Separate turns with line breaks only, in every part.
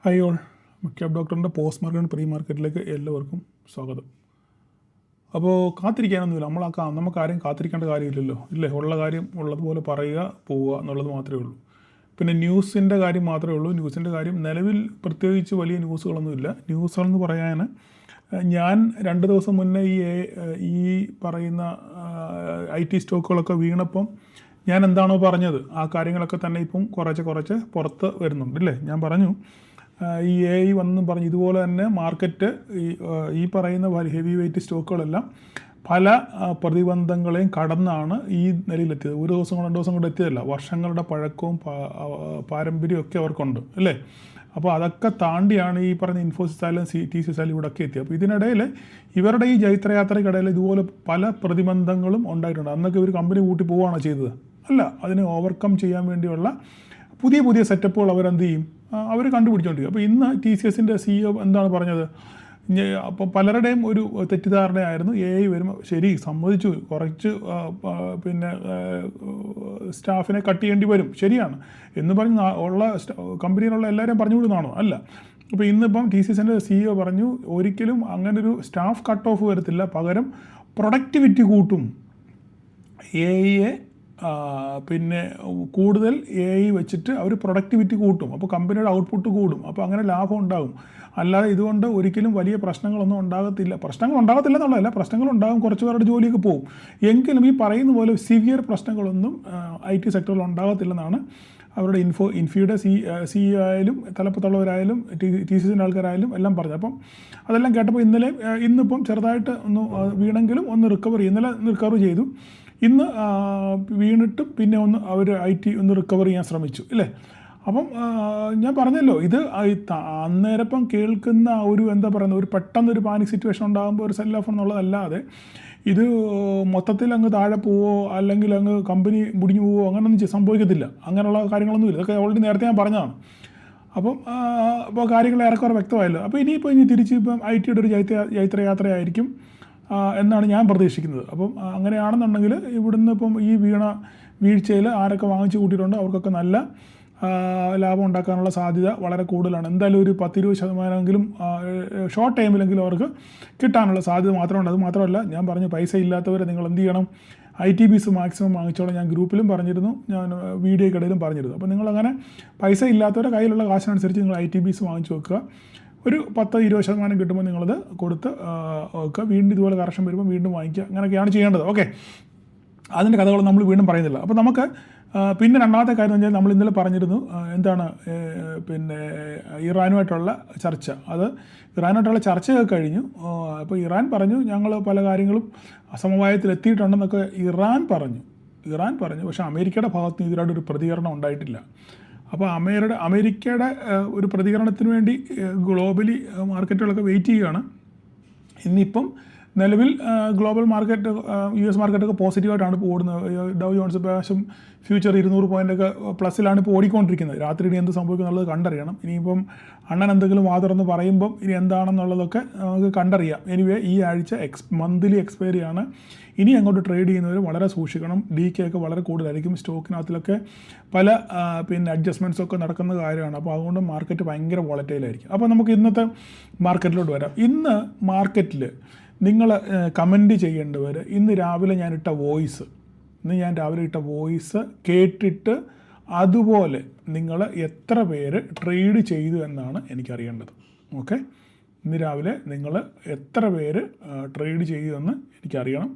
Hi all, cab ഡോക്ടറിൻ്റെ post market pre മാർക്കറ്റിലേക്ക് എല്ലാവർക്കും സ്വാഗതം. അപ്പോൾ കാത്തിരിക്കാനൊന്നുമില്ല, നമുക്ക് ആരെയും കാത്തിരിക്കേണ്ട കാര്യമില്ലല്ലോ, ഇല്ലേ? ഉള്ള കാര്യം ഉള്ളതുപോലെ പറയുക, പോവുക എന്നുള്ളത് മാത്രമേ ഉള്ളൂ. പിന്നെ ന്യൂസിൻ്റെ കാര്യം മാത്രമേ ഉള്ളൂ. ന്യൂസിൻ്റെ കാര്യം നിലവിൽ പ്രത്യേകിച്ച് വലിയ ന്യൂസുകളൊന്നുമില്ല. ന്യൂസുകളെന്ന് പറയാൻ ഞാൻ 2 ദിവസം മുന്നേ ഈ പറയുന്ന IT സ്റ്റോക്കുകളൊക്കെ വീണപ്പം ഞാൻ എന്താണോ പറഞ്ഞത് ആ കാര്യങ്ങളൊക്കെ തന്നെ ഇപ്പം കുറച്ച് പുറത്ത് വരുന്നുണ്ട്, ഇല്ലേ? ഞാൻ പറഞ്ഞു ഈ AI വന്നും പറഞ്ഞ് ഇതുപോലെ തന്നെ മാർക്കറ്റ് ഈ പറയുന്ന ഹെവി വെയ്റ്റ് സ്റ്റോക്കുകളെല്ലാം പല പ്രതിബന്ധങ്ങളെയും കടന്നാണ് ഈ നിലയിലെത്തിയത്. ഒരു ദിവസം 2 ദിവസം കൊണ്ട് എത്തിയതല്ല, വർഷങ്ങളുടെ പഴക്കവും പാരമ്പര്യവും ഒക്കെ അവർക്കുണ്ട്, അല്ലേ? അപ്പോൾ അതൊക്കെ താണ്ടിയാണ് ഈ പറഞ്ഞ ഇൻഫോസിസ് ആയാലും TCS ആയാലും ഇവിടെയൊക്കെ എത്തിയത്. അപ്പോൾ ഇതിനിടയിൽ ഇവരുടെ ഈ ജൈത്രയാത്രയ്ക്കിടയിൽ ഇതുപോലെ പല പ്രതിബന്ധങ്ങളും ഉണ്ടായിട്ടുണ്ട്. അന്നൊക്കെ ഇവർ കമ്പനി കൂട്ടി പോവുകയാണോ ചെയ്തത്? അല്ല, അതിനെ ഓവർകം ചെയ്യാൻ വേണ്ടിയുള്ള പുതിയ സെറ്റപ്പുകൾ അവരെന്ത് ചെയ്യും? അവർ കണ്ടുപിടിച്ചുകൊണ്ടിരിക്കും. അപ്പോൾ ഇന്ന് TCSൻ്റെ CEO എന്താണ് പറഞ്ഞത്? അപ്പോൾ പലരുടെയും ഒരു തെറ്റിദ്ധാരണയായിരുന്നു AI വരുമ്പോൾ ശരി സമ്മതിച്ചു, കുറച്ച് പിന്നെ സ്റ്റാഫിനെ കട്ട് ചെയ്യേണ്ടി വരും, ശരിയാണ് എന്ന് പറഞ്ഞ് ഉള്ള കമ്പനിയിലുള്ള എല്ലാവരെയും പറഞ്ഞു വിടുന്നതാണോ? അല്ല. അപ്പോൾ ഇന്നിപ്പം TCSൻ്റെ CEO പറഞ്ഞു ഒരിക്കലും അങ്ങനൊരു സ്റ്റാഫ് കട്ട് ഓഫ് വരത്തില്ല, പകരം പ്രൊഡക്ടിവിറ്റി കൂട്ടും. AIയെ പിന്നെ കൂടുതൽ AI വെച്ചിട്ട് അവർ പ്രൊഡക്ടിവിറ്റി കൂട്ടും, അപ്പോൾ കമ്പനിയുടെ ഔട്ട്പുട്ട് കൂടും, അപ്പോൾ അങ്ങനെ ലാഭം ഉണ്ടാകും. അല്ലാതെ ഇതുകൊണ്ട് ഒരിക്കലും വലിയ പ്രശ്നങ്ങളൊന്നും ഉണ്ടാകത്തില്ല. പ്രശ്നങ്ങൾ ഉണ്ടാകത്തില്ല എന്നുള്ളതല്ല, പ്രശ്നങ്ങളുണ്ടാകും, കുറച്ച് പേരുടെ ജോലിയൊക്കെ പോകും. എങ്കിലും ഈ പറയുന്ന പോലെ സിവിയർ പ്രശ്നങ്ങളൊന്നും IT സെക്ടറിൽ ഉണ്ടാകത്തില്ലെന്നാണ് അവരുടെ ഇൻഫിയുടെ CEO ആയാലും തലപ്പത്തുള്ളവരായാലും TCSൻ്റെ ആൾക്കാരായാലും എല്ലാം പറഞ്ഞു. അപ്പം അതെല്ലാം കേട്ടപ്പോൾ ഇന്നിപ്പം ചെറുതായിട്ട് ഒന്ന് വീണെങ്കിലും ഒന്ന് റിക്കവർ ചെയ്യും. ഇന്നലെ റിക്കവർ ചെയ്തു, ഇന്ന് വീണിട്ടും പിന്നെ അവർ IT ഒന്ന് റിക്കവർ ചെയ്യാൻ ശ്രമിച്ചു, ഇല്ലേ? അപ്പം ഞാൻ പറഞ്ഞല്ലോ, ഇത് അന്നേരപ്പം കേൾക്കുന്ന ഒരു എന്താ പറയുന്നത്, ഒരു പെട്ടെന്നൊരു പാനിക് സിറ്റുവേഷൻ ഉണ്ടാകുമ്പോൾ ഒരു സെൽ ഓഫ് എന്നുള്ളതല്ലാതെ ഇത് മൊത്തത്തിൽ അങ്ങ് താഴെ പോവോ അല്ലെങ്കിൽ അങ്ങ് കമ്പനി മുടിഞ്ഞു പോവോ അങ്ങനെയൊന്നും സംഭവിക്കത്തില്ല. അങ്ങനെയുള്ള കാര്യങ്ങളൊന്നുമില്ല. ഇതൊക്കെ ഓൾറെഡി നേരത്തെ ഞാൻ പറഞ്ഞതാണ്. അപ്പോൾ കാര്യങ്ങൾ ഏറെക്കുറെ വ്യക്തമായല്ലോ. അപ്പോൾ ഇനി തിരിച്ച് ഇപ്പം IT ഒരു ജൈത്രയാത്രയായിരിക്കും എന്നാണ് ഞാൻ പ്രതീക്ഷിക്കുന്നത്. അപ്പം അങ്ങനെയാണെന്നുണ്ടെങ്കിൽ ഇവിടുന്ന് ഇപ്പം ഈ വീഴ്ചയിൽ ആരൊക്കെ വാങ്ങിച്ചു കൂട്ടിയിട്ടുണ്ടോ അവർക്കൊക്കെ നല്ല ലാഭം ഉണ്ടാക്കാനുള്ള സാധ്യത വളരെ കൂടുതലാണ്. എന്തായാലും ഒരു 10-20% ഷോർട്ട് ടൈമിലെങ്കിലും അവർക്ക് കിട്ടാനുള്ള സാധ്യത മാത്രമുണ്ട്. അത് മാത്രമല്ല, ഞാൻ പറഞ്ഞു പൈസ ഇല്ലാത്തവർ നിങ്ങൾ എന്ത് ചെയ്യണം, ITBs മാക്സിമം വാങ്ങിച്ചോളാം. ഞാൻ ഗ്രൂപ്പിലും പറഞ്ഞിരുന്നു, ഞാൻ വീഡിയോയ്ക്കിടയിലും പറഞ്ഞിരുന്നു. അപ്പോൾ നിങ്ങളങ്ങനെ പൈസ ഇല്ലാത്തവരുടെ കയ്യിലുള്ള കാശിനനുസരിച്ച് നിങ്ങൾ ITBs വാങ്ങിച്ചു വെക്കുക. ഒരു 10-20% കിട്ടുമ്പോൾ നിങ്ങളത് കൊടുത്ത് വെക്കുക. വീണ്ടും ഇതുപോലെ കറക്ഷൻ വരുമ്പോൾ വീണ്ടും വാങ്ങിക്കുക. അങ്ങനെയൊക്കെയാണ് ചെയ്യേണ്ടത്. ഓക്കെ, അതിൻ്റെ കഥകൾ നമ്മൾ വീണ്ടും പറയുന്നില്ല. അപ്പോൾ നമുക്ക് പിന്നെ രണ്ടാമത്തെ കാര്യം എന്ന് വെച്ചാൽ നമ്മൾ ഇന്നലെ പറഞ്ഞിരുന്നു, എന്താണ് പിന്നെ ഇറാനുമായിട്ടുള്ള ചർച്ച. അത് ഇറാനുമായിട്ടുള്ള ചർച്ചയൊക്കെ കഴിഞ്ഞു. അപ്പോൾ ഇറാൻ പറഞ്ഞു ഞങ്ങൾ പല കാര്യങ്ങളും അസമവായത്തിലെത്തിയിട്ടുണ്ടെന്നൊക്കെ ഇറാൻ പറഞ്ഞു. പക്ഷേ അമേരിക്കയുടെ ഭാഗത്ത് നിന്ന് ഇതിനായിട്ടൊരു പ്രതികരണം ഉണ്ടായിട്ടില്ല. അപ്പോൾ അമേരിക്കയുടെ ഒരു പ്രതികരണത്തിന് വേണ്ടി ഗ്ലോബലി മാർക്കറ്റുകളൊക്കെ വെയിറ്റ് ചെയ്യുകയാണ്. ഇന്നിപ്പം നിലവിൽ ഗ്ലോബൽ മാർക്കറ്റ് US മാർക്കറ്റൊക്കെ പോസിറ്റീവായിട്ടാണ് ഇപ്പോൾ ഓടുന്നത്. ഡൗ ജോൺസ് പ്രാവശ്യം ഫ്യൂച്ചർ 200 പോയിൻ്റൊക്കെ പ്ലസ്സിലാണ് ഇപ്പോൾ ഓടിക്കൊണ്ടിരിക്കുന്നത്. രാത്രി ഇനി എന്ത് സംഭവിക്കും എന്നുള്ളത് കണ്ടറിയണം. ഇനിയിപ്പം അണ്ണൻ എന്തെങ്കിലും വാതുറന്ന് പറയുമ്പം ഇനി എന്താണെന്നുള്ളതൊക്കെ നമുക്ക് കണ്ടറിയാം. എനിവേ ഈ ആഴ്ച മന്ത്ലി എക്സ്പയറിയാണ്. ഇനി അങ്ങോട്ട് ട്രേഡ് ചെയ്യുന്നവർ വളരെ സൂക്ഷിക്കണം. DK ഒക്കെ വളരെ കൂടുതലായിരിക്കും. സ്റ്റോക്കിനകത്തിലൊക്കെ പല പിന്നെ അഡ്ജസ്റ്റ്മെൻറ്റ്സൊക്കെ നടക്കുന്ന കാര്യമാണ്. അപ്പോൾ അതുകൊണ്ട് മാർക്കറ്റ് ഭയങ്കര വോളറ്റൈലായിരിക്കും. അപ്പോൾ നമുക്ക് ഇന്നത്തെ മാർക്കറ്റിലോട്ട് വരാം. ഇന്ന് മാർക്കറ്റിൽ നിങ്ങൾ കമൻറ്റ് ചെയ്യേണ്ടവർ ഇന്ന് രാവിലെ ഞാൻ രാവിലെ ഇട്ട വോയിസ് കേട്ടിട്ട് അതുപോലെ നിങ്ങൾ എത്ര പേര് ട്രേഡ് ചെയ്തു എന്നാണ് എനിക്കറിയേണ്ടത്. ഓക്കെ, ഇന്ന് രാവിലെ നിങ്ങൾ എത്ര പേര് ട്രേഡ് ചെയ്തു എന്ന് എനിക്കറിയണം.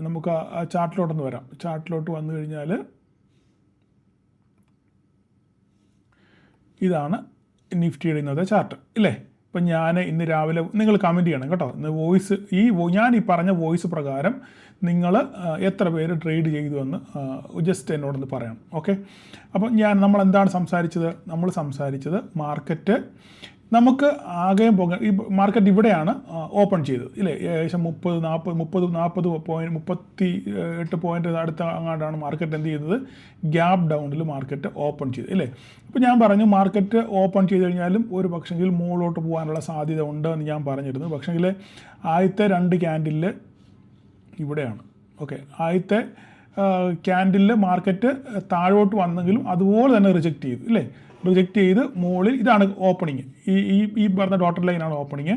നമുക്ക് ആ ചാർട്ടിലോട്ടൊന്ന് വരാം. ചാർട്ടിലോട്ട് വന്നു കഴിഞ്ഞാൽ ഇതാണ് നിഫ്റ്റിയുടെ ഇന്നത്തെ ചാർട്ട്, ഇല്ലേ? ഇപ്പം ഞാൻ ഇന്ന് രാവിലെ നിങ്ങൾ കമൻറ്റ് ചെയ്യണം കേട്ടോ. ഇന്ന് ഞാൻ ഈ പറഞ്ഞ വോയിസ് പ്രകാരം നിങ്ങൾ എത്ര പേര് ട്രേഡ് ചെയ്തു എന്ന് ജസ്റ്റ് എന്നോടൊന്ന് പറയണം. ഓക്കെ, അപ്പം നമ്മൾ എന്താണ് സംസാരിച്ചത്? നമ്മൾ സംസാരിച്ചത് മാർക്കറ്റ് നമുക്ക് ആകെ ഈ മാർക്കറ്റ് ഇവിടെയാണ് ഓപ്പൺ ചെയ്തത്, ഇല്ലേ? ഏകദേശം 30-40 പോയിൻറ്റ് 38 പോയിൻറ്റ് അടുത്ത അങ്ങാണ്ടാണ് മാർക്കറ്റ് എന്ത് ചെയ്തത്, ഗ്യാപ്പ് ഡൗണിൽ മാർക്കറ്റ് ഓപ്പൺ ചെയ്തത്, ഇല്ലേ? അപ്പോൾ ഞാൻ പറഞ്ഞു മാർക്കറ്റ് ഓപ്പൺ ചെയ്ത് കഴിഞ്ഞാലും ഒരു പക്ഷെങ്കിൽ മുകളിലോട്ട് പോകാനുള്ള സാധ്യത ഉണ്ട് എന്ന് ഞാൻ പറഞ്ഞിരുന്നു. പക്ഷെങ്കിൽ ആദ്യത്തെ 2 ക്യാൻഡിലിൽ ഇവിടെയാണ്. ഓക്കെ, ആദ്യത്തെ ക്യാൻഡിലിൽ മാർക്കറ്റ് താഴോട്ട് വന്നെങ്കിലും അതുപോലെ തന്നെ റിജക്റ്റ് ചെയ്തു, ഇല്ലേ? റിജക്റ്റ് ചെയ്ത് മുകളിൽ ഇതാണ് ഓപ്പണിങ്. ഈ പറഞ്ഞ ഡോട്ടർ ലൈനാണ് ഓപ്പണിങ്.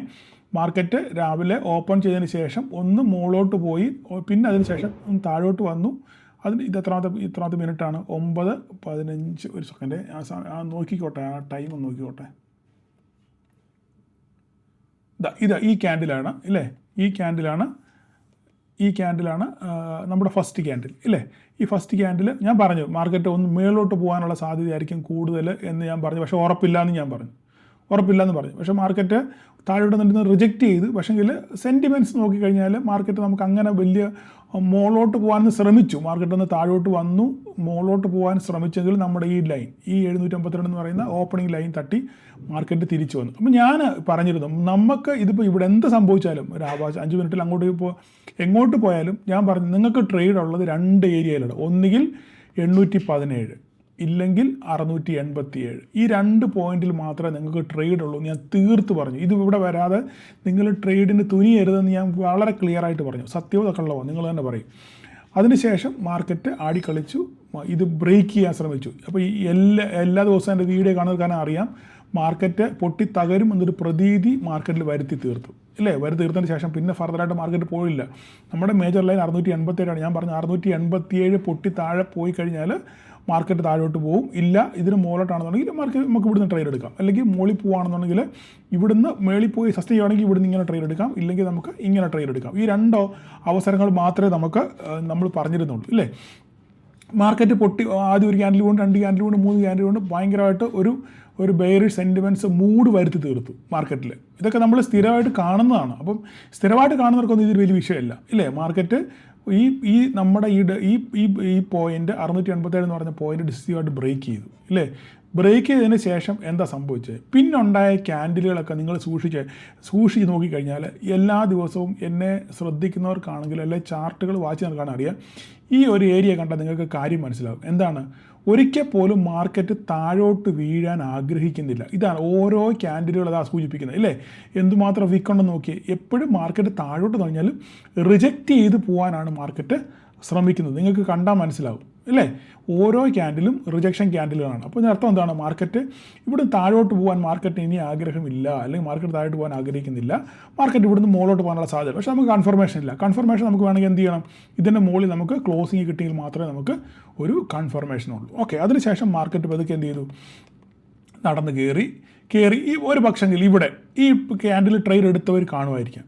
മാർക്കറ്റ് രാവിലെ ഓപ്പൺ ചെയ്തതിന് ശേഷം ഒന്ന് മുകളിലോട്ട് പോയി, പിന്നെ അതിന് ശേഷം ഒന്ന് താഴോട്ട് വന്നു. അതിന് ഇത്രാമത്തെ മിനിറ്റാണ്? 9:15. ഒരു സെക്കൻഡ് നോക്കിക്കോട്ടെ, ആ ടൈം ഒന്ന് നോക്കിക്കോട്ടെ. ഈ ക്യാൻഡിലാണ് ഇല്ലേ? ഈ ക്യാൻഡിലാണ് നമ്മുടെ ഫസ്റ്റ് ക്യാൻഡിൽ ഇല്ലേ? ഈ ഫസ്റ്റ് ക്യാൻഡിൽ ഞാൻ പറഞ്ഞു മാർക്കറ്റ് ഒന്ന് മേലോട്ട് പോകാനുള്ള സാധ്യതയായിരിക്കും കൂടുതൽ എന്ന് ഞാൻ പറഞ്ഞു. പക്ഷേ ഉറപ്പില്ലയെന്ന് പറഞ്ഞു. പക്ഷേ മാർക്കറ്റ് താഴോട്ട് നിന്ന് റിജക്റ്റ് ചെയ്ത്. പക്ഷേങ്കിൽ സെൻറ്റിമെൻറ്റ്സ് നോക്കിക്കഴിഞ്ഞാൽ മാർക്കറ്റ് നമുക്ക് അങ്ങനെ വലിയ മുകളിലോട്ട് പോകാൻ ശ്രമിച്ചു. മാർക്കറ്റ് ഒന്ന് താഴോട്ട് വന്നു, മുകളിലോട്ട് പോകാൻ ശ്രമിച്ചെങ്കിൽ നമ്മുടെ ഈ ലൈൻ, ഈ 752 എന്ന് പറയുന്ന ഓപ്പണിംഗ് ലൈൻ തട്ടി മാർക്കറ്റ് തിരിച്ചു വന്നു. അപ്പോൾ ഞാൻ പറഞ്ഞിരുന്നു നമുക്ക് ഇതിപ്പോൾ ഇവിടെ എന്ത് സംഭവിച്ചാലും ഒരു 5 മിനിറ്റിൽ എങ്ങോട്ട് പോയാലും ഞാൻ പറഞ്ഞു നിങ്ങൾക്ക് ട്രേഡ് ഉള്ളത് 2 ഏരിയയിലാണ്. ഒന്നുകിൽ 817 ഇല്ലെങ്കിൽ 687. ഈ 2 പോയിന്റിൽ മാത്രമേ നിങ്ങൾക്ക് ട്രേഡ് ഉള്ളൂ. ഞാൻ തീർത്ത് പറഞ്ഞു. ഇത് ഇവിടെ വരാതെ നിങ്ങൾ ട്രേഡിന് തുനിയരുതെന്ന് ഞാൻ വളരെ ക്ലിയർ ആയിട്ട് പറഞ്ഞു. സത്യവും കള്ളവോ നിങ്ങൾ തന്നെ പറയും. അതിനുശേഷം മാർക്കറ്റ് ആടിക്കളിച്ചു, ഇത് ബ്രേക്ക് ചെയ്യാൻ ശ്രമിച്ചു. അപ്പോൾ ഈ എല്ലാ ദിവസവും എൻ്റെ വീഡിയോ കാണുന്നവർക്കാണ് അറിയാം, മാർക്കറ്റ് പൊട്ടി തകരും എന്നൊരു പ്രതീതി മാർക്കറ്റിൽ വരുത്തി തീർത്തു ഇല്ലേ? വരുത്തി തീർത്തതിന് ശേഷം പിന്നെ ഫർദറായിട്ട് മാർക്കറ്റ് പോയില്ല. നമ്മുടെ മേജർ ലൈൻ 687 ഞാൻ പറഞ്ഞു. 687 പൊട്ടി താഴെ പോയി കഴിഞ്ഞാൽ മാർക്കറ്റ് താഴോട്ട് പോകും. ഇല്ല ഇതിന് മുകളിലോട്ടാണെന്നുണ്ടെങ്കിൽ നമുക്ക് ഇവിടുന്ന് ട്രേഡ് എടുക്കാം. അല്ലെങ്കിൽ മുകളിൽ പോവുകയാണെന്നുണ്ടെങ്കിൽ ഇവിടുന്ന് മേളിൽ പോയി സസ്റ്റെയിൻ ചെയ്യുകയാണെങ്കിൽ ഇവിടുന്ന് ഇങ്ങനെ ട്രേഡ് എടുക്കാം, ഇല്ലെങ്കിൽ നമുക്ക് ഇങ്ങനെ ട്രേഡ് എടുക്കാം. ഈ 2 അവസരങ്ങൾ മാത്രമേ നമ്മൾ പറഞ്ഞിരുന്നുള്ളൂ ഇല്ലേ? മാർക്കറ്റ് പൊട്ടി ആദ്യം ഒരു ക്യാൻഡിൽ കൊണ്ട്, 2 ക്യാൻഡിൽ കൊണ്ട്, 3 ക്യാൻഡിൽ കൊണ്ട് ഭയങ്കരമായിട്ട് ഒരു ബെയറിഷ് സെൻറ്റിമെൻറ്റ്സ് മൂഡ് വരുത്തി തീർത്തു മാർക്കറ്റിൽ. ഇതൊക്കെ നമ്മൾ സ്ഥിരമായിട്ട് കാണുന്നതാണ്. അപ്പം സ്ഥിരമായിട്ട് കാണുന്നവർക്കൊന്നും ഇതൊരു വലിയ വിഷയമല്ല ഇല്ലേ? മാർക്കറ്റ് നമ്മുടെ ഈ പോയിന്റ് 687 എന്ന് പറഞ്ഞ പോയിന്റ് ഡിസിസീവായിട്ട് ബ്രേക്ക് ചെയ്തു ഇല്ലേ? ബ്രേക്ക് ചെയ്തതിന് ശേഷം എന്താ സംഭവിച്ചത്? പിന്നുണ്ടായ ക്യാൻഡിലുകളൊക്കെ നിങ്ങൾ സൂക്ഷിച്ച് നോക്കിക്കഴിഞ്ഞാൽ എല്ലാ ദിവസവും എന്നെ ശ്രദ്ധിക്കുന്നവർക്കാണെങ്കിൽ അല്ലെങ്കിൽ ചാർട്ടുകൾ വായിച്ച് നടക്കാൻ അറിയാം, ഈ ഒരു ഏരിയ കണ്ടാൽ നിങ്ങൾക്ക് കാര്യം മനസ്സിലാവും. എന്താണ്? ഒരിക്കൽ പോലും മാർക്കറ്റ് താഴോട്ട് വീഴാൻ ആഗ്രഹിക്കുന്നില്ല. ഇതാണ് ഓരോ ക്യാൻഡിലുകൾ അതാ സൂചിപ്പിക്കുന്നത് ഇല്ലേ? എന്തുമാത്രം വീക്കുണ്ടെന്ന് നോക്കി. എപ്പോഴും മാർക്കറ്റ് താഴോട്ട് കഴിഞ്ഞാലും റിജക്റ്റ് ചെയ്ത് പോകാനാണ് മാർക്കറ്റ് ശ്രമിക്കുന്നത്. നിങ്ങൾക്ക് കണ്ടാൽ മനസ്സിലാവും അല്ലേ? ഓരോ ക്യാൻഡിലും റിജക്ഷൻ ക്യാൻഡിലുകളാണ്. അപ്പോൾ ഇതിനർത്ഥം എന്താണ്? മാർക്കറ്റ് ഇവിടെ താഴോട്ട് പോകാൻ മാർക്കറ്റ് ഇനി ആഗ്രഹമില്ല, അല്ലെങ്കിൽ മാർക്കറ്റ് താഴോട്ട് പോകാൻ ആഗ്രഹിക്കുന്നില്ല. മാർക്കറ്റ് ഇവിടുന്ന് മുകളിലോട്ട് പോകാനുള്ള സാധ്യത. പക്ഷേ നമുക്ക് കൺഫർമേഷൻ ഇല്ല. കൺഫർമേഷൻ നമുക്ക് വേണമെങ്കിൽ എന്ത് ചെയ്യണം? ഇതിൻ്റെ മുകളിൽ നമുക്ക് ക്ലോസിങ് കിട്ടിയെങ്കിൽ മാത്രമേ നമുക്ക് ഒരു കൺഫർമേഷൻ ഉള്ളൂ. ഓക്കെ, അതിനുശേഷം മാർക്കറ്റ് പതുക്കെ എന്ത് ചെയ്തു? നടന്ന് കയറി ഈ ഒരു പക്ഷെങ്കിൽ ഇവിടെ ഈ ക്യാൻഡിൽ ട്രേഡ് എടുത്തവർ കാണുമായിരിക്കാം.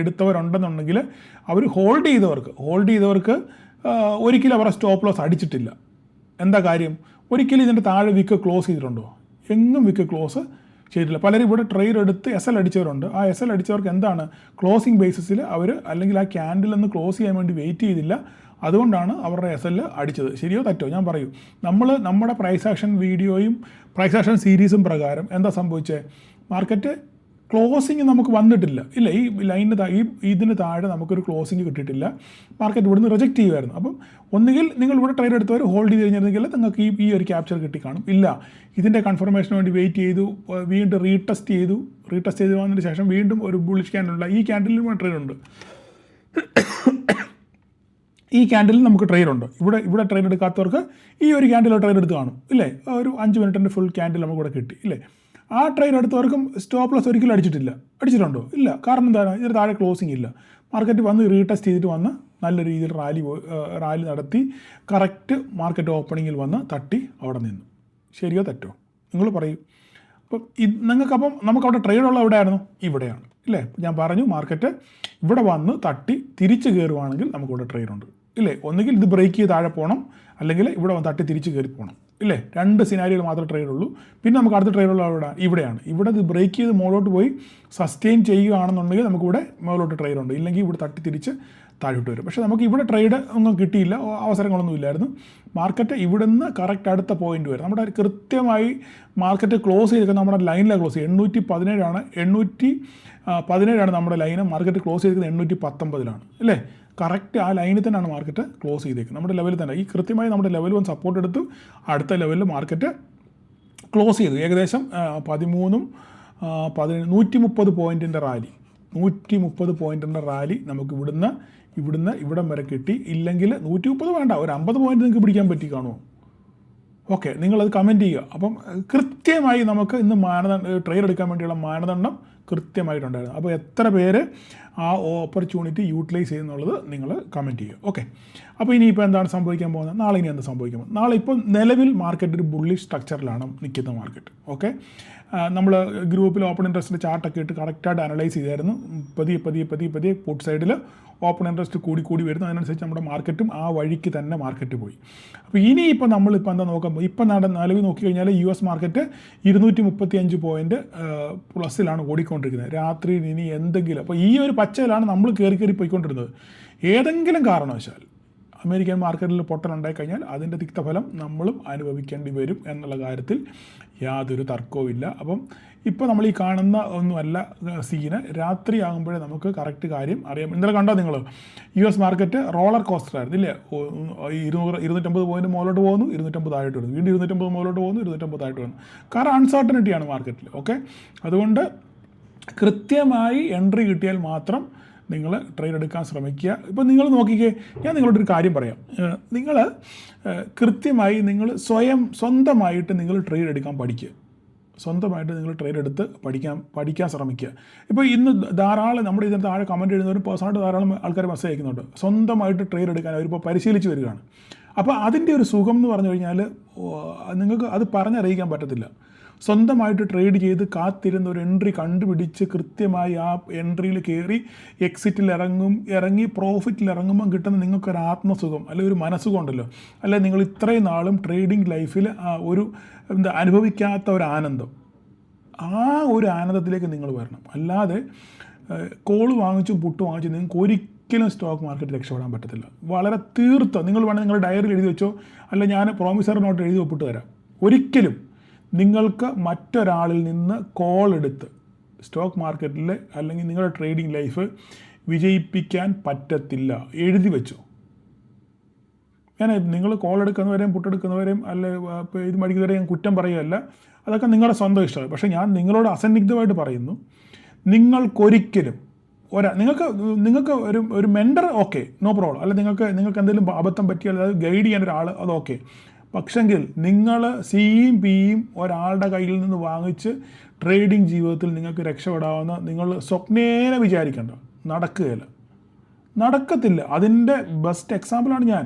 എടുത്തവരുണ്ടെന്നുണ്ടെങ്കിൽ അവർ ഹോൾഡ് ചെയ്തവർക്ക് ഒരിക്കലും അവരുടെ സ്റ്റോപ്പ് ലോസ് അടിച്ചിട്ടില്ല. എന്താ കാര്യം? ഒരിക്കലും ഇതിൻ്റെ താഴെ വിക്ക് ക്ലോസ് ചെയ്തിട്ടുണ്ടോ? എങ്ങും വിക്ക് ക്ലോസ് ചെയ്തിട്ടില്ല. പലരും ഇവിടെ ട്രേഡ് എടുത്ത് SL അടിച്ചവരുണ്ട്. ആ SL അടിച്ചവർക്ക് എന്താണ്? ക്ലോസിങ് ബേസിസിൽ അവർ അല്ലെങ്കിൽ ആ ക്യാൻഡിൽ ഒന്ന് ക്ലോസ് ചെയ്യാൻ വേണ്ടി വെയിറ്റ് ചെയ്തില്ല. അതുകൊണ്ടാണ് അവരുടെ SL അടിച്ചത്. ശരിയോ തെറ്റോ ഞാൻ പറയൂ. നമ്മുടെ പ്രൈസ് ആക്ഷൻ വീഡിയോയും പ്രൈസ് ആക്ഷൻ സീരീസും പ്രകാരം എന്താ സംഭവിച്ചത്? മാർക്കറ്റ് ക്ലോസിങ് നമുക്ക് വന്നിട്ടില്ല ഇല്ല. ഈ ലൈനിന് ഇതിന് താഴെ നമുക്കൊരു ക്ലോസിങ് കിട്ടിയിട്ടില്ല. മാർക്കറ്റ് ഇവിടുന്ന് റിജക്റ്റ് ചെയ്യുമായിരുന്നു. അപ്പം ഒന്നുകിൽ നിങ്ങൾ ഇവിടെ ട്രേഡ് എടുത്തവർ ഹോൾഡ് ചെയ്ത് കഴിഞ്ഞിരുന്നെങ്കിൽ നിങ്ങൾക്ക് ഈ ഒരു ക്യാപ്ചർ കിട്ടിക്കാണും. ഇല്ല, ഇതിൻ്റെ കൺഫർമേഷന് വേണ്ടി വെയിറ്റ് ചെയ്തു, വീണ്ടും റീടെസ്റ്റ് ചെയ്ത് വന്നതിന് ശേഷം വീണ്ടും ഒരു ബുള്ളിഷ് ക്യാൻഡിലുള്ള ഈ ക്യാൻഡിലും ട്രേഡ് ഉണ്ട്. ഈ ക്യാൻഡിലിൽ നമുക്ക് ട്രേഡ് ഉണ്ട്. ഇവിടെ ട്രേഡ് എടുക്കാത്തവർക്ക് ഈ ഒരു ക്യാൻഡിൽ ട്രേഡ് എടുത്ത് കാണും ഇല്ലേ? ഒരു 5 മിനിറ്റിൻ്റെ ഫുൾ ക്യാൻഡിൽ നമുക്ക് ഇവിടെ കിട്ടി ഇല്ലേ? ആ ട്രേഡ് എടുത്തവർക്കും സ്റ്റോപ്പ് ലോസ് ഒരിക്കലും അടിച്ചിട്ടുണ്ടോ? ഇല്ല. കാരണം എന്താണ്? ഇതിന് താഴെ ക്ലോസിങ് ഇല്ല. മാർക്കറ്റ് വന്ന് റീടെസ്റ്റ് ചെയ്തിട്ട് വന്ന് നല്ല രീതിയിൽ റാലി നടത്തി കറക്റ്റ് മാർക്കറ്റ് ഓപ്പണിങ്ങിൽ വന്ന് തട്ടി അവിടെ നിന്നു. ശരിയോ തെറ്റോ നിങ്ങൾ പറയൂ. അപ്പം നിങ്ങൾക്കപ്പം നമുക്കവിടെ ട്രേഡുള്ള എവിടെയായിരുന്നു? ഇവിടെയാണ് ഇല്ലേ? ഞാൻ പറഞ്ഞു മാർക്കറ്റ് ഇവിടെ വന്ന് തട്ടി തിരിച്ച് കയറുവാണെങ്കിൽ നമുക്കിവിടെ ട്രേഡ് ഉണ്ട് ഇല്ലേ? ഒന്നുകിൽ ഇത് ബ്രേക്ക് ചെയ്ത് താഴെ പോകണം, അല്ലെങ്കിൽ ഇവിടെ വന്ന് തട്ടി തിരിച്ച് കയറി പോകണം ഇല്ലേ? 2 സിനാരിയോയിൽ മാത്രമേ ട്രേഡ് ഉള്ളൂ. പിന്നെ നമുക്ക് അടുത്ത ട്രേഡുള്ള ഇവിടെയാണ്. ഇവിടെ ഇത് ബ്രേക്ക് ചെയ്ത് മുകളിലോട്ട് പോയി സസ്റ്റെയിൻ ചെയ്യുകയാണെന്നുണ്ടെങ്കിൽ നമുക്കിവിടെ മുകളിലോട്ട് ട്രേഡ് ഉണ്ട്. ഇല്ലെങ്കിൽ ഇവിടെ തട്ടി തിരിച്ച് താഴോട്ട് വരും. പക്ഷേ നമുക്ക് ഇവിടെ ട്രേഡ് ഒന്നും കിട്ടിയില്ല, അവസരങ്ങളൊന്നും ഇല്ലായിരുന്നു. മാർക്കറ്റ് ഇവിടുന്ന് കറക്റ്റ് അടുത്ത പോയിന്റ് വരും. നമ്മുടെ കൃത്യമായി മാർക്കറ്റ് ക്ലോസ് ചെയ്തിരിക്കുന്നത് നമ്മുടെ ലൈനിലാണ് ക്ലോസ് ചെയ്യുക. 817 നമ്മുടെ ലൈന്. മാർക്കറ്റ് ക്ലോസ് ചെയ്തിരിക്കുന്നത് 819 അല്ലേ? കറക്റ്റ് ആ ലൈനിൽ തന്നെയാണ് മാർക്കറ്റ് ക്ലോസ് ചെയ്തേക്കുന്നത്. നമ്മുടെ ലെവലിൽ തന്നെ ഈ കൃത്യമായി നമ്മുടെ ലെവൽ 1 സപ്പോർട്ട് എടുത്തു. അടുത്ത ലെവലിൽ മാർക്കറ്റ് ക്ലോസ് ചെയ്തു. ഏകദേശം 130 പോയിൻറ്റിൻ്റെ റാലി 130 പോയിൻറ്റിൻ്റെ റാലി നമുക്ക് ഇവിടുന്ന് ഇവിടം വരെ കിട്ടി. ഇല്ലെങ്കിൽ 130 വേണ്ട, ഒരു 50 പോയിൻറ്റ് നിങ്ങൾക്ക് പിടിക്കാൻ പറ്റി കാണുമോ? ഓക്കെ, നിങ്ങളത് കമൻറ്റ് ചെയ്യുക. അപ്പം കൃത്യമായി നമുക്ക് ഇന്ന് ട്രേഡ് എടുക്കാൻ വേണ്ടിയുള്ള മാനദണ്ഡം കൃത്യമായിട്ടുണ്ടായിരുന്നു. അപ്പോൾ എത്ര പേര് ആ ഓപ്പർച്യൂണിറ്റി യൂട്ടിലൈസ് ചെയ്യുന്നുള്ളത് നിങ്ങൾ കമൻറ്റ് ചെയ്യുക. ഓക്കെ, അപ്പോൾ ഇനിയിപ്പോൾ എന്താണ് സംഭവിക്കാൻ പോകുന്നത്, നാളെ ഇനി എന്താ സംഭവിക്കാൻ പോകുന്നത്? നാളെ ഇപ്പോൾ നിലവിൽ മാർക്കറ്റ് ഒരു ബുള്ളിഷ് സ്ട്രക്ചറിലാണ് നിൽക്കുന്ന മാർക്കറ്റ്. ഓക്കെ, നമ്മൾ ഗ്രൂപ്പിൽ ഓപ്പൺ ഇൻട്രസ്റ്റിൻ്റെ ചാർട്ടൊക്കെ ഇട്ട് കറക്റ്റായിട്ട് അനലൈസ് ചെയ്തായിരുന്നു. പതിയെ പുട്ട് സൈഡിൽ ഓപ്പൺ ഇൻട്രസ്റ്റ് കൂടി വരുന്നു. അതിനനുസരിച്ച് നമ്മുടെ മാർക്കറ്റും ആ വഴിക്ക് തന്നെ മാർക്കറ്റ് പോയി. അപ്പോൾ ഇനിയിപ്പോൾ നമ്മളിപ്പോൾ എന്താ നോക്കാൻ പോകും, ഇപ്പം നിലവിൽ നോക്കിക്കഴിഞ്ഞാൽ US മാർക്കറ്റ് 235 പോയിൻറ്റ് പ്ലസ്സിലാണ് ഓടിക്കൊണ്ടിരിക്കുന്നത്. രാത്രി ഇനി എന്തെങ്കിലും, അപ്പോൾ ഈ ഒരു പച്ചയിലാണ് നമ്മൾ കയറി പോയിക്കൊണ്ടിരുന്നത്. ഏതെങ്കിലും കാരണവശാൽ അമേരിക്കൻ മാർക്കറ്റിൽ പൊട്ടലുണ്ടായി കഴിഞ്ഞാൽ അതിൻ്റെ തിക്തഫലം നമ്മളും അനുഭവിക്കേണ്ടി വരും എന്നുള്ള കാര്യത്തിൽ യാതൊരു തർക്കവുമില്ല. അപ്പം ഇപ്പോൾ നമ്മൾ ഈ കാണുന്ന ഒന്നുമല്ല സീന്, രാത്രി ആകുമ്പോഴേ നമുക്ക് കറക്റ്റ് കാര്യം അറിയാം. ഇന്നലെ കണ്ടോ നിങ്ങൾ, US മാർക്കറ്റ് റോളർ കോസ്റ്റർ ആയിരുന്നു ഇല്ലേ? 250 പോയിൻറ്റ് മുകളിലോട്ട് പോകുന്നു, 250 താഴോട്ട് വരുന്നു, വീണ്ടും 250 മുകളിലോട്ട് പോകുന്നു, 250 താഴോട്ട് വരുന്നു. കാരണം അൺസർട്ടനിറ്റിയാണ് മാർക്കറ്റിൽ. ഓക്കെ, അതുകൊണ്ട് കൃത്യമായി എൻട്രി കിട്ടിയാൽ മാത്രം നിങ്ങൾ ട്രേഡ് എടുക്കാൻ ശ്രമിക്കുക. ഇപ്പോൾ നിങ്ങൾ നോക്കിക്കേ, ഞാൻ നിങ്ങളോടൊരു കാര്യം പറയാം. നിങ്ങൾ കൃത്യമായി നിങ്ങൾ സ്വന്തമായിട്ട് നിങ്ങൾ ട്രേഡ് എടുക്കാൻ പഠിക്കുക. സ്വന്തമായിട്ട് നിങ്ങൾ ട്രേഡ് എടുത്ത് പഠിക്കാൻ ശ്രമിക്കുക. ഇപ്പോൾ ഇന്ന് ധാരാളം നമ്മുടെ ഇതിന് താഴെ കമൻറ്റ് എഴുതുന്നവരും പേഴ്സണായിട്ട് ധാരാളം ആൾക്കാർ മെസ്സേജ് അയക്കുന്നുണ്ട്. സ്വന്തമായിട്ട് ട്രേഡ് എടുക്കാൻ അവരിപ്പോൾ പരിശീലിച്ച് വരികയാണ്. അപ്പോൾ അതിൻ്റെ ഒരു സുഖം എന്ന് പറഞ്ഞു കഴിഞ്ഞാൽ നിങ്ങൾക്ക് അത് പറഞ്ഞറിയിക്കാൻ പറ്റത്തില്ല. സ്വന്തമായിട്ട് ട്രേഡ് ചെയ്ത് കാത്തിരുന്ന ഒരു എൻട്രി കണ്ടുപിടിച്ച് കൃത്യമായി ആ എൻട്രിയിൽ കയറി എക്സിറ്റിൽ ഇറങ്ങി പ്രോഫിറ്റിൽ ഇറങ്ങുമ്പം കിട്ടുന്ന നിങ്ങൾക്കൊരു ആത്മസുഖം, അല്ലെങ്കിൽ ഒരു മനസ്സുഖം ഉണ്ടല്ലോ, അല്ലെങ്കിൽ നിങ്ങൾ ഇത്രയും നാളും ട്രേഡിംഗ് ലൈഫിൽ ഒരു അനുഭവിക്കാത്ത ഒരു ആനന്ദം, ആ ഒരു ആനന്ദത്തിലേക്ക് നിങ്ങൾ വരണം. അല്ലാതെ കോള് വാങ്ങിച്ചും പുട്ട് വാങ്ങിച്ചും നിങ്ങൾക്ക് ഒരിക്കലും സ്റ്റോക്ക് മാർക്കറ്റ് രക്ഷപ്പെടാൻ പറ്റത്തില്ല. വളരെ തീർത്ത് നിങ്ങൾ വേണമെങ്കിൽ നിങ്ങളുടെ ഡയറിയിൽ എഴുതി വെച്ചോ, അല്ല ഞാൻ പ്രോമിസറി നോട്ട് എഴുതി ഒപ്പിട്ട് തരാം. ഒരിക്കലും നിങ്ങൾക്ക് മറ്റൊരാളിൽ നിന്ന് കോൾ എടുത്ത് സ്റ്റോക്ക് മാർക്കറ്റിൽ അല്ലെങ്കിൽ നിങ്ങളുടെ ട്രേഡിംഗ് ലൈഫ് വിജയിപ്പിക്കാൻ പറ്റത്തില്ല. എഴുതി വെച്ചു. നിങ്ങൾ കോൾ എടുക്കുന്നവരെയും പുട്ടെടുക്കുന്നവരെയും അല്ലെ ഇത് മേടിക്കുന്നവരെയും ഞാൻ കുറ്റം പറയുകയല്ല, അതൊക്കെ നിങ്ങളുടെ സ്വന്തം ഇഷ്ടമാണ്. പക്ഷേ ഞാൻ നിങ്ങളോട് അസന്നിഗ്ധമായിട്ട് പറയുന്നു, നിങ്ങൾക്കൊരിക്കലും നിങ്ങൾക്ക് ഒരു മെൻറ്റർ ഓക്കെ, നോ പ്രോബ്ലം. അല്ല നിങ്ങൾക്ക് എന്തെങ്കിലും അബദ്ധം പറ്റിയാൽ അത് ഗൈഡ് ചെയ്യാൻ ഒരാൾ അത് ഓക്കെ. പക്ഷെങ്കിൽ നിങ്ങൾ സിയും പിയും ഒരാളുടെ കയ്യിൽ നിന്ന് വാങ്ങിച്ച് ട്രേഡിംഗ് ജീവിതത്തിൽ നിങ്ങൾക്ക് രക്ഷപ്പെടാവുന്ന നിങ്ങൾ സ്വപ്നേന വിചാരിക്കേണ്ട, നടക്കത്തില്ല. അതിൻ്റെ ബെസ്റ്റ് എക്സാമ്പിളാണ് ഞാൻ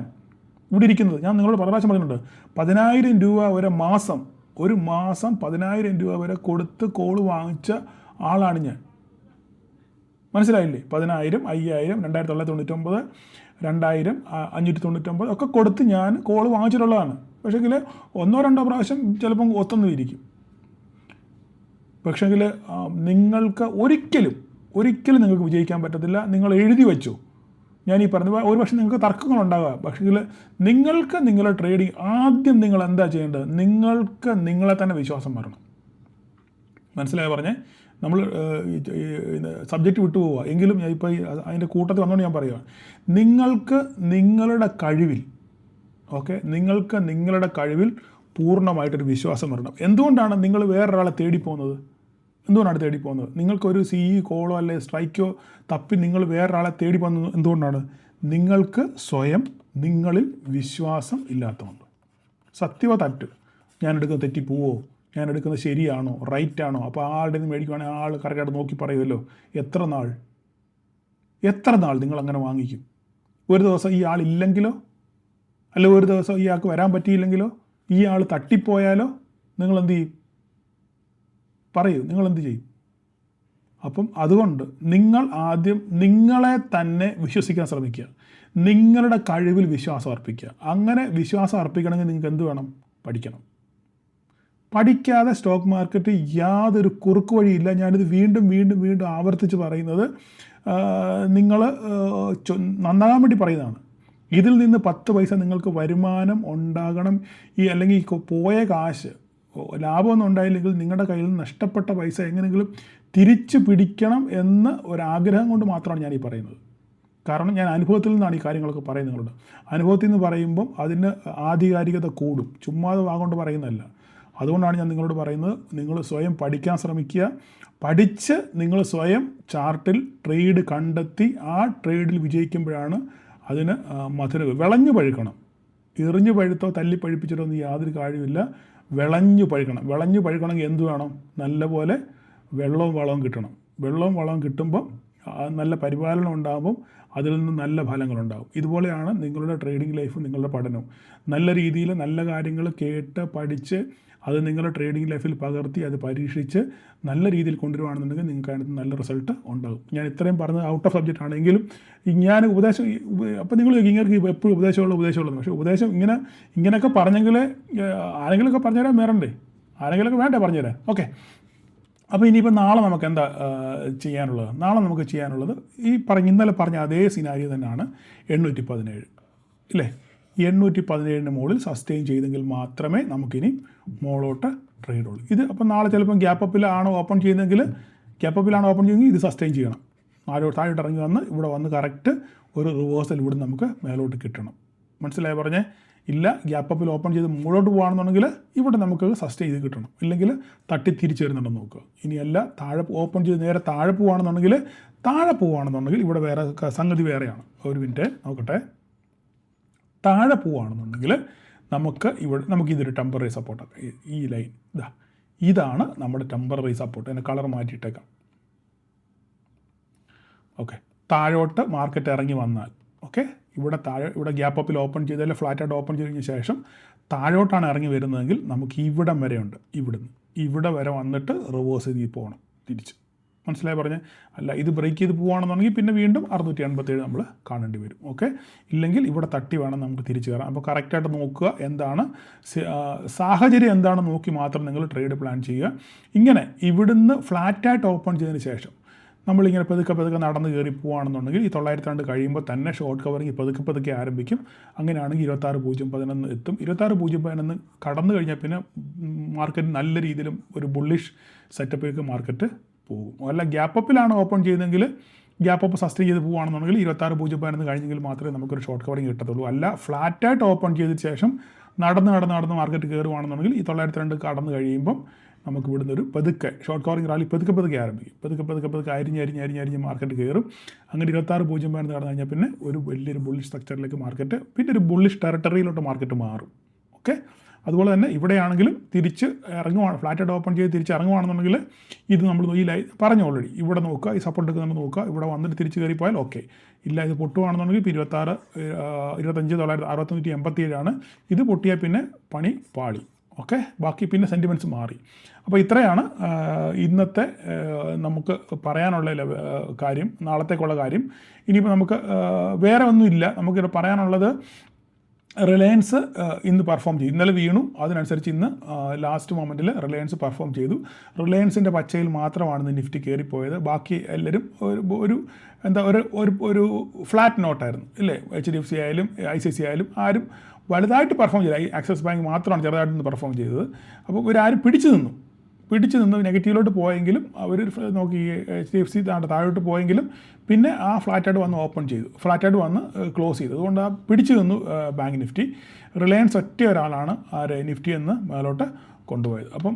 ഇവിടെ ഇരിക്കുന്നത്. ഞാൻ നിങ്ങളോട് പല പ്രാവശ്യം പറഞ്ഞിട്ടുണ്ട്, 10,000 രൂപ ഒരു മാസം 10,000 രൂപ വരെ കൊടുത്ത് കോള് വാങ്ങിച്ച ആളാണ് ഞാൻ. മനസ്സിലായില്ലേ? 10,000, 5,000, 2,999, 2,000, 599 ഒക്കെ കൊടുത്ത് ഞാൻ കോള് വാങ്ങിച്ചിട്ടുള്ളതാണ്. പക്ഷേങ്കിൽ 1-2 പ്രാവശ്യം ചിലപ്പം ഒത്തൊന്നും ഇരിക്കും. പക്ഷേങ്കിൽ നിങ്ങൾക്ക് ഒരിക്കലും നിങ്ങൾക്ക് വിജയിക്കാൻ പറ്റത്തില്ല. നിങ്ങൾ എഴുതി വെച്ചു. ഞാൻ ഈ പറഞ്ഞ ഒരു പക്ഷേ നിങ്ങൾക്ക് തർക്കങ്ങളുണ്ടാകാം. പക്ഷേങ്കിൽ നിങ്ങൾക്ക് നിങ്ങളുടെ ട്രേഡിങ് ആദ്യം നിങ്ങൾ എന്താ ചെയ്യേണ്ടത്, നിങ്ങൾക്ക് നിങ്ങളെ തന്നെ വിശ്വാസം വരണം. മനസ്സിലായി പറഞ്ഞേ? നമ്മൾ സബ്ജക്റ്റ് വിട്ടു പോവുക എങ്കിലും ഞാൻ ഇപ്പോൾ അതിൻ്റെ കൂട്ടത്തിൽ വന്നുകൊണ്ട് ഞാൻ പറയുക, നിങ്ങൾക്ക് നിങ്ങളുടെ കഴിവിൽ നിങ്ങളുടെ കഴിവിൽ പൂർണ്ണമായിട്ടൊരു വിശ്വാസം വരണം. എന്തുകൊണ്ടാണ് നിങ്ങൾ വേറൊരാളെ തേടിപ്പോകുന്നത്? നിങ്ങൾക്കൊരു കോളോ അല്ലെ സ്ട്രൈക്കോ തപ്പി നിങ്ങൾ വേറൊരാളെ തേടി പോകുന്നത് എന്തുകൊണ്ടാണ്? നിങ്ങൾക്ക് സ്വയം നിങ്ങളിൽ വിശ്വാസം ഇല്ലാത്തതുകൊണ്ട്. സത്യമോ തെറ്റ്, ഞാൻ എടുക്കുന്നത് തെറ്റിപ്പോവോ, ഞാൻ എടുക്കുന്നത് ശരിയാണോ റൈറ്റാണോ, അപ്പോൾ ആളുടെ നിന്ന് മേടിക്കുവാണെങ്കിൽ ആൾ കറക്റ്റായിട്ട് നോക്കി പറയുമല്ലോ. എത്ര നാൾ നിങ്ങളങ്ങനെ വാങ്ങിക്കും? ഒരു ദിവസം ഈ ആളില്ലെങ്കിലോ, അല്ല ഒരു ദിവസം ഈ ആൾക്ക് വരാൻ പറ്റിയില്ലെങ്കിലോ, ഈ ആൾ തട്ടിപ്പോയാലോ നിങ്ങളെന്ത് ചെയ്യും? പറയൂ, നിങ്ങളെന്ത് ചെയ്യും? അപ്പം അതുകൊണ്ട് നിങ്ങൾ ആദ്യം നിങ്ങളെ തന്നെ വിശ്വസിക്കാൻ ശ്രമിക്കുക. നിങ്ങളുടെ കഴിവിൽ വിശ്വാസം അർപ്പിക്കുക. അങ്ങനെ വിശ്വാസം അർപ്പിക്കണമെങ്കിൽ നിങ്ങൾക്ക് എന്ത് വേണം? പഠിക്കണം. പഠിക്കാതെ സ്റ്റോക്ക് മാർക്കറ്റ് യാതൊരു കുറുക്ക് വഴിയില്ല. ഞാനിത് വീണ്ടും ആവർത്തിച്ച് പറയുന്നത് നിങ്ങൾ നന്നാകാൻ വേണ്ടി പറയുന്നതാണ്. ഇതിൽ നിന്ന് 10 പൈസ നിങ്ങൾക്ക് വരുമാനം ഉണ്ടാകണം, അല്ലെങ്കിൽ പോയ കാശ് ലാഭമൊന്നും ഉണ്ടായില്ലെങ്കിൽ നിങ്ങളുടെ കയ്യിൽ നിന്ന് നഷ്ടപ്പെട്ട പൈസ എങ്ങനെയെങ്കിലും തിരിച്ചു പിടിക്കണം എന്ന ഒരാഗ്രഹം കൊണ്ട് മാത്രമാണ് ഞാൻ ഈ പറയുന്നത്. കാരണം ഞാൻ അനുഭവത്തിൽ നിന്നാണ് ഈ കാര്യങ്ങളൊക്കെ പറയുന്നത്. നിങ്ങളോട് അനുഭവത്തിൽ നിന്ന് പറയുമ്പം അതിന് ആധികാരികത കൂടും, ചുമ്മാതെ വാഗോണ്ട് പറയുന്നതല്ല. അതുകൊണ്ടാണ് ഞാൻ നിങ്ങളോട് പറയുന്നത്, നിങ്ങൾ സ്വയം പഠിക്കാൻ ശ്രമിക്കുക. പഠിച്ച് നിങ്ങൾ സ്വയം ചാർട്ടിൽ ട്രേഡ് കണ്ടെത്തി ആ ട്രേഡിൽ വിജയിക്കുമ്പോഴാണ് അതിന് വിളഞ്ഞു പഴുക്കണം. എറിഞ്ഞു പഴുത്തോ തല്ലി പഴുപ്പിച്ചിട്ടോ ഒന്നും യാതൊരു കാര്യമില്ല. വിളഞ്ഞു പഴുക്കണമെങ്കിൽ എന്ത് വേണം? നല്ലപോലെ വെള്ളവും വളവും കിട്ടണം. വെള്ളവും വളവും കിട്ടുമ്പോൾ നല്ല പരിപാലനം ഉണ്ടാകുമ്പം അതിൽ നിന്ന് നല്ല ഫലങ്ങളുണ്ടാകും. ഇതുപോലെയാണ് നിങ്ങളുടെ ട്രേഡിംഗ് ലൈഫും നിങ്ങളുടെ പഠനവും. നല്ല രീതിയിൽ നല്ല കാര്യങ്ങൾ കേട്ട് പഠിച്ച് അത് നിങ്ങളുടെ ട്രേഡിംഗ് ലൈഫിൽ പകർത്തി അത് പരീക്ഷിച്ച് നല്ല രീതിയിൽ കൊണ്ടുവരുവാണെന്നുണ്ടെങ്കിൽ നിങ്ങൾക്ക് അതിനകത്ത് നല്ല റിസൾട്ട് ഉണ്ടാകും. ഞാൻ ഇത്രയും പറഞ്ഞത് ഔട്ട് ഓഫ് സബ്ജക്റ്റ് ആണെങ്കിലും ഞാൻ ഉപദേശം അപ്പോൾ നിങ്ങൾ ഇങ്ങനെ എപ്പോഴും ഉപദേശമുള്ളത് പക്ഷേ ഉപദേശം ഇങ്ങനെയൊക്കെ പറഞ്ഞെങ്കിൽ ആരെങ്കിലുമൊക്കെ പറഞ്ഞുതരാൻ വേറണ്ടേ? ആരെങ്കിലുമൊക്കെ വേണ്ടേ പറഞ്ഞുതരാൻ? ഓക്കെ. അപ്പോൾ ഇനിയിപ്പോൾ നാളെ നമുക്ക് എന്താ ചെയ്യാനുള്ളത്? നാളെ നമുക്ക് ചെയ്യാനുള്ളത് ഇന്നലെ പറഞ്ഞ അതേ സിനാരിയോ തന്നെയാണ്. 817 ഇല്ലേ? 817 മുകളിൽ സസ്റ്റെയിൻ ചെയ്തെങ്കിൽ മാത്രമേ നമുക്കിനി മുകളിലോട്ട് ട്രേഡ് ഉള്ളൂ. ഇത് അപ്പം നാളെ ചിലപ്പം ഗ്യാപ്പപ്പിലാണോ ഓപ്പൺ ചെയ്യുന്നതെങ്കിൽ ഇത് സസ്റ്റെയിൻ ചെയ്യണം. താഴോട്ട് ഇറങ്ങി വന്ന് ഇവിടെ വന്ന് കറക്റ്റ് ഒരു റിവേഴ്സൽ ഇവിടെ നമുക്ക് മേലോട്ട് കിട്ടണം. മനസ്സിലായി പറഞ്ഞേ? ഇല്ല ഗ്യാപ്പപ്പിൽ ഓപ്പൺ ചെയ്ത് മുകളിലോട്ട് പോകുകയാണെന്നുണ്ടെങ്കിൽ ഇവിടെ നമുക്ക് സസ്റ്റെയിൻ ചെയ്ത് കിട്ടണം. ഇല്ലെങ്കിൽ തട്ടി തിരിച്ചു വരുന്നുണ്ടെന്ന് നോക്കുക. ഇനിയല്ല താഴെ ഓപ്പൺ ചെയ്ത് നേരെ താഴെ പോവുകയാണെന്നുണ്ടെങ്കിൽ ഇവിടെ വേറെ സംഗതി വേറെയാണ്. ഒരു മിനിറ്റ് നോക്കട്ടെ. താഴെ പോവുകയാണെന്നുണ്ടെങ്കിൽ നമുക്കിതൊരു ടെമ്പററി സപ്പോർട്ടാണ്. ഈ ലൈൻ ഇതാണ് നമ്മുടെ ടെമ്പററി സപ്പോർട്ട്. അതിൻ്റെ കളർ മാറ്റിയിട്ടേക്കാം. ഓക്കെ. താഴോട്ട് മാർക്കറ്റ് ഇറങ്ങി വന്നാൽ ഇവിടെ ഗ്യാപ്പപ്പിൽ ഓപ്പൺ ചെയ്താൽ ഫ്ലാറ്റായിട്ട് ഓപ്പൺ ചെയ്തതിന് ശേഷം താഴോട്ടാണ് ഇറങ്ങി വരുന്നതെങ്കിൽ നമുക്ക് ഇവിടം വരെ ഉണ്ട്. ഇവിടെ വരെ വന്നിട്ട് റിവേഴ്സ് ചെയ്ത് പോകണം തിരിച്ച്. മനസ്സിലായി പറഞ്ഞേ? അല്ല ഇത് ബ്രേക്ക് ചെയ്ത് പോവുകയാണെന്നുണ്ടെങ്കിൽ പിന്നെ വീണ്ടും 687 നമ്മൾ കാണേണ്ടി വരും. ഓക്കെ. ഇല്ലെങ്കിൽ ഇവിടെ തട്ടി വേണം നമുക്ക് തിരിച്ചു കയറാം. അപ്പോൾ കറക്റ്റായിട്ട് നോക്കുക എന്താണ് സാഹചര്യം എന്താണെന്ന് നോക്കി മാത്രം നിങ്ങൾ ട്രേഡ് പ്ലാൻ ചെയ്യുക. ഇങ്ങനെ ഇവിടുന്ന് ഫ്ലാറ്റായിട്ട് ഓപ്പൺ ചെയ്തതിന് ശേഷം നമ്മളിങ്ങനെ പതുക്കെ നടന്ന് കയറി പോവുകയാണെന്നുണ്ടെങ്കിൽ ഈ 902 കഴിയുമ്പോൾ തന്നെ ഷോർട്ട് കവറിങ് പതുക്കെ ആരംഭിക്കും. അങ്ങനെയാണെങ്കിൽ 26.011 എത്തും. 26.011 കടന്നു കഴിഞ്ഞാൽ പിന്നെ മാർക്കറ്റ് നല്ല രീതിയിലും ഒരു ബുള്ളിഷ് സെറ്റപ്പിലേക്ക് മാർക്കറ്റ് പോകും. അല്ല ഗ്യാപ്പപ്പിലാണ് ഓപ്പൺ ചെയ്യുന്നതെങ്കിൽ ഗ്യാപ്പപ്പ് സസ്റ്റെയിൻ ചെയ്ത് പോവുകയാണെന്നുണ്ടെങ്കിൽ 26.011 കഴിഞ്ഞെങ്കിൽ മാത്രമേ നമുക്കൊരു ഷോർട്ട് കവറിങ് കിട്ടത്തുള്ളൂ. അല്ല ഫ്ലാറ്റായിട്ട് ഓപ്പൺ ചെയ്തതിന് ശേഷം നടന്ന് മാർക്കറ്റ് കയറുകയാണെന്നുണ്ടെങ്കിൽ ഈ 902 കടന്നു കഴിയുമ്പം നമുക്ക് ഇവിടുന്ന് ഒരു പതുക്കെ ഷോർട്ട് കവറിങ് റാലി പതുക്കെ ആരംഭിക്കും. പതുക്കെ അരിഞ്ഞ് മാർക്കറ്റ് കയറും. അങ്ങനെ 26.011 കടന്നു കഴിഞ്ഞാൽ പിന്നെ ഒരു വലിയൊരു ബുള്ളിഷ് സ്ട്രക്ചറിലേക്ക് മാർക്കറ്റ് പിന്നെ ഒരു ബുള്ളിഷ് ടെറിട്ടറിയിലോട്ട് മാർക്കറ്റ് മാറും. ഓക്കെ. അതുപോലെ തന്നെ ഇവിടെയാണെങ്കിലും തിരിച്ച് ഇറങ്ങുവാണ് ഫ്ലാറ്റായിട്ട് ഓപ്പൺ ചെയ്ത് തിരിച്ച് ഇറങ്ങുവാണെന്നുണ്ടെങ്കിൽ ഇത് നമ്മൾ ഈ പറഞ്ഞു ഓൾറെഡി ഇവിടെ നോക്കുക, ഈ സപ്പോർട്ട് എടുക്കുന്നുണ്ട് നോക്കുക, ഇവിടെ വന്നിട്ട് തിരിച്ച് കയറിപ്പോയാൽ ഓക്കെ. ഇല്ല ഇത് പൊട്ടുവാണെന്നുണ്ടെങ്കിൽ ഇപ്പോൾ 25,967 ഇത് പൊട്ടിയാൽ പിന്നെ പണി പാളി. ഓക്കെ. ബാക്കി പിന്നെ സെൻറ്റിമെൻറ്റ്സ് മാറി. അപ്പോൾ ഇത്രയാണ് ഇന്നത്തെ നമുക്ക് പറയാനുള്ള കാര്യം, നാളത്തേക്കുള്ള കാര്യം. ഇനിയിപ്പോൾ നമുക്ക് വേറെ ഒന്നുമില്ല. നമുക്കിവിടെ പറയാനുള്ളത് റിലയൻസ് ഇന്ന് പെർഫോം ചെയ്തു. ഇന്നലെ വീണു, അതിനനുസരിച്ച് ഇന്ന് ലാസ്റ്റ് മൊമെൻറ്റിൽ റിലയൻസ് പെർഫോം ചെയ്തു. റിലയൻസിൻ്റെ പച്ചയിൽ മാത്രമാണ് ഇന്ന് നിഫ്റ്റി കയറിപ്പോയത്. ബാക്കി എല്ലാവരും ഒരു ഫ്ലാറ്റ് നോട്ടായിരുന്നു ഇല്ലേ? HDFC ആയാലും ICICI ആയാലും ആരും വലുതായിട്ട് പെർഫോം ചെയ്തില്ല. ആക്സിസ് ബാങ്ക് മാത്രമാണ് ചെറുതായിട്ട് പെർഫോം ചെയ്തത്. അപ്പോൾ ഇവരാരും പിടിച്ചു നിന്ന് നെഗറ്റീവിലോട്ട് പോയെങ്കിലും അവർ നോക്കി HDFC താഴോട്ട് പോയെങ്കിലും പിന്നെ ആ ഫ്ലാറ്റായിട്ട് വന്ന് ഓപ്പൺ ചെയ്തു, ഫ്ലാറ്റായിട്ട് വന്ന് ക്ലോസ് ചെയ്തു. അതുകൊണ്ട് ആ പിടിച്ചു നിന്നു ബാങ്ക് നിഫ്റ്റി. റിലയൻസ് ഒറ്റ ഒരാളാണ് നിഫ്റ്റി എന്ന് മേലോട്ട് കൊണ്ടുപോയത്. അപ്പം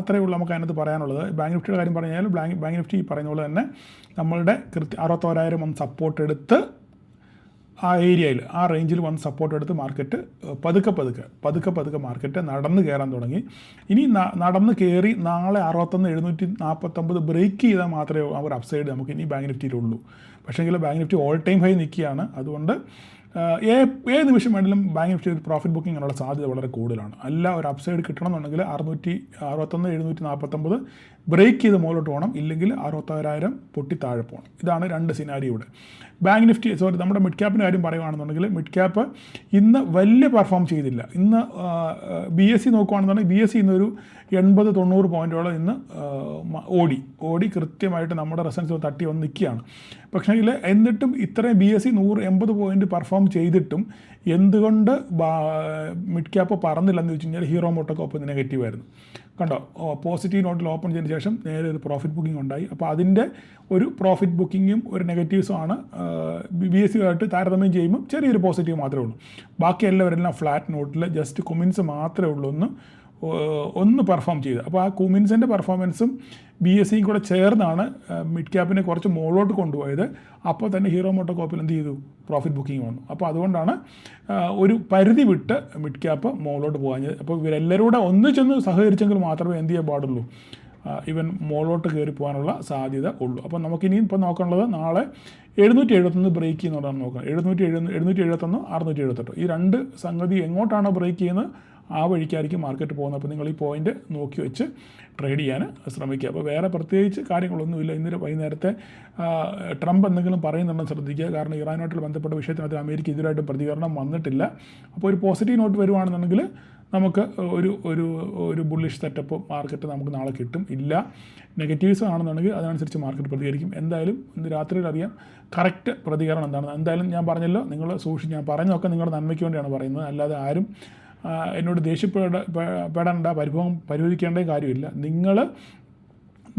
അത്രയേ ഉള്ളൂ നമുക്ക് അതിനകത്ത് പറയാനുള്ളത്. ബാങ്ക് നിഫ്റ്റിയുടെ കാര്യം പറഞ്ഞാൽ ബാങ്ക് നിഫ്റ്റി പറയുന്ന പോലെ തന്നെ നമ്മളുടെ 61,000 വന്ന് സപ്പോർട്ട് എടുത്ത് ആ ഏരിയയിൽ ആ റേഞ്ചിൽ വന്ന് സപ്പോർട്ട് എടുത്ത് മാർക്കറ്റ് പതുക്കെ മാർക്കറ്റ് നടന്ന് കയറാൻ തുടങ്ങി. ഇനി നടന്ന് കയറി നാളെ 61,749 ബ്രേക്ക് ചെയ്താൽ മാത്രമേ ആ ഒരു അപ്സൈഡ് നമുക്ക് ഇനി ബാങ്ക് നിഫ്റ്റിയിലുള്ളൂ. പക്ഷേങ്കിൽ bank Nifty all time high നിൽക്കുകയാണ്. അതുകൊണ്ട് ഏത് നിമിഷം വേണമെങ്കിലും ബാങ്ക് നിഫ്റ്റി ഒരു പ്രോഫിറ്റ് ബുക്കിംഗ് ഉള്ള സാധ്യത വളരെ കൂടുതലാണ്. അല്ല ഒരു അപ്സൈഡ് കിട്ടണമെന്നുണ്ടെങ്കിൽ 61,749 ബ്രേക്ക് ചെയ്ത് മുകളിലോട്ട് പോകണം. ഇല്ലെങ്കിൽ 61,000 പൊട്ടി താഴെ പോകണം. ഇതാണ് രണ്ട് സിനാരിയോ ഇവിടെ. ബാങ്ക് നിഫ്റ്റി നമ്മുടെ മിഡ് ക്യാപ്പിൻ്റെ കാര്യം പറയുകയാണെന്നുണ്ടെങ്കിൽ മിഡ് ക്യാപ്പ് ഇന്ന് വലിയ പെർഫോം ചെയ്തില്ല. ഇന്ന് BSE നോക്കുകയാണെന്നുണ്ടെങ്കിൽ BSE ഇന്നൊരു 80-90 പോയിൻറ്റോളം ഇന്ന് ഓടി കൃത്യമായിട്ട് നമ്മുടെ റെസൻസ് തട്ടി വന്ന് നിൽക്കുകയാണ്. പക്ഷേ എന്നിട്ടും ഇത്രയും BSE 180 പോയിൻറ്റ് പെർഫോം ചെയ്തിട്ടും എന്തുകൊണ്ട് മിഡ് ക്യാപ്പ് പറന്നില്ലെന്ന് വെച്ച് കഴിഞ്ഞാൽ ഹീറോ മോട്ടോകോപ്പ് നെഗറ്റീവായിരുന്നു. കണ്ടോ? പോസിറ്റീവ് നോട്ടിൽ ഓപ്പൺ ചെയ്തതിന് ശേഷം നേരെ ഒരു പ്രോഫിറ്റ് ബുക്കിംഗ് ഉണ്ടായി. അപ്പോൾ അതിൻ്റെ ഒരു പ്രോഫിറ്റ് ബുക്കിങ്ങും ഒരു നെഗറ്റീവ്സുമാണ് BSE ആയിട്ട് താരതമ്യം ചെയ്യുമ്പോൾ ചെറിയൊരു പോസിറ്റീവ് മാത്രമേ ഉള്ളൂ. ബാക്കി എല്ലാവരെല്ലാം ഫ്ലാറ്റ് നോട്ടിൽ ജസ്റ്റ് കൊമിൻസ് മാത്രമേ ഉള്ളൂ ഒന്ന് ഒന്ന് പെർഫോം ചെയ്ത്. അപ്പോൾ ആ കുമിൻസിൻ്റെ പെർഫോമൻസും BSEയും കൂടെ ചേർന്നാണ് മിഡ് ക്യാപ്പിനെ കുറച്ച് മുകളിലോട്ട് കൊണ്ടുപോയത്. അപ്പോൾ തന്നെ ഹീറോ മോട്ടോകോപ്പിൽ എന്ത് ചെയ്തു, പ്രോഫിറ്റ് ബുക്കിംഗ് വന്നു. അപ്പോൾ അതുകൊണ്ടാണ് ഒരു പരിധി വിട്ട് മിഡ് ക്യാപ്പ് മുകളിലോട്ട് പോകാഞ്ഞത്. അപ്പോൾ ഇവരെല്ലാവരും കൂടെ ഒന്നിച്ചൊന്ന് സഹകരിച്ചെങ്കിൽ മാത്രമേ എന്ത് ചെയ്യാൻ പാടുള്ളൂ, ഇവൻ മുകളിലോട്ട് കയറി പോകാനുള്ള സാധ്യത ഉള്ളൂ. അപ്പോൾ നമുക്കിനി ഇപ്പോൾ നോക്കേണ്ടത് നാളെ 771 ബ്രേക്ക് ചെയ്യുന്നതാണ് നോക്കുക. 771 678 ഈ രണ്ട് സംഗതി എങ്ങോട്ടാണോ ബ്രേക്ക് ചെയ്യുന്നത് ആ വഴിക്കായിരിക്കും മാർക്കറ്റ് പോകുന്നത്. അപ്പോൾ നിങ്ങൾ ഈ പോയിന്റ് നോക്കി വെച്ച് ട്രേഡ് ചെയ്യാൻ ശ്രമിക്കുക. അപ്പോൾ വേറെ പ്രത്യേകിച്ച് കാര്യങ്ങളൊന്നുമില്ല. ഇന്നലെ വൈകുന്നേരത്തെ ട്രംപ് എന്തെങ്കിലും പറയുന്നുണ്ടെന്ന് ശ്രദ്ധിക്കുക. കാരണം ഇറാനുമായിട്ടുള്ള ബന്ധപ്പെട്ട വിഷയത്തിനകത്ത് അമേരിക്ക ഇതിലായിട്ടും പ്രതികരണം വന്നിട്ടില്ല. അപ്പോൾ ഒരു പോസിറ്റീവ് നോട്ട് വരുവാണെന്നുണ്ടെങ്കിൽ നമുക്ക് ഒരു ബുള്ളിഷ് സെറ്റപ്പ് മാർക്കറ്റ് നമുക്ക് നാളെ കിട്ടും. ഇല്ല നെഗറ്റീവ്സ് ആണെന്നുണ്ടെങ്കിൽ അതനുസരിച്ച് മാർക്കറ്റ് പ്രതികരിക്കും. എന്തായാലും ഇന്ന് രാത്രിയിൽ അറിയാം കറക്റ്റ് പ്രതികരണം എന്താണെന്ന്. എന്തായാലും ഞാൻ പറഞ്ഞല്ലോ, നിങ്ങൾ ഞാൻ പറഞ്ഞതൊക്കെ നിങ്ങളുടെ നന്മയ്ക്ക് വേണ്ടിയാണ് പറയുന്നത്. അല്ലാതെ ആരും എന്നോട് ദേഷ്യപ്പെടേണ്ട, പരിഭവിക്കേണ്ട കാര്യമില്ല. നിങ്ങൾ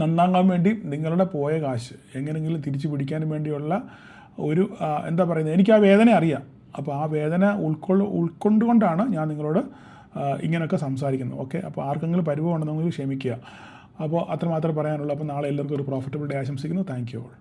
നന്നാകാൻ വേണ്ടി നിങ്ങളുടെ പോയ കാശ് എങ്ങനെയെങ്കിലും തിരിച്ചു പിടിക്കാനും വേണ്ടിയുള്ള ഒരു എന്താ പറയുന്നത്, എനിക്ക് ആ വേദന അറിയാം. അപ്പോൾ ആ വേദന ഉൾക്കൊണ്ടുകൊണ്ടാണ് ഞാൻ നിങ്ങളോട് ഇങ്ങനെയൊക്കെ സംസാരിക്കുന്നത്. ഓക്കെ, അപ്പോൾ ആർക്കെങ്കിലും പരിഭവം ഉണ്ടെന്നെങ്കിൽ ക്ഷമിക്കുക. അപ്പോൾ അത്രമാത്രം പറയാനുള്ളൂ. അപ്പോൾ നാളെ എല്ലാവർക്കും ഒരു പ്രോഫിറ്റബിൾ ഡേ ആശംസിക്കുന്നു. Thank you all.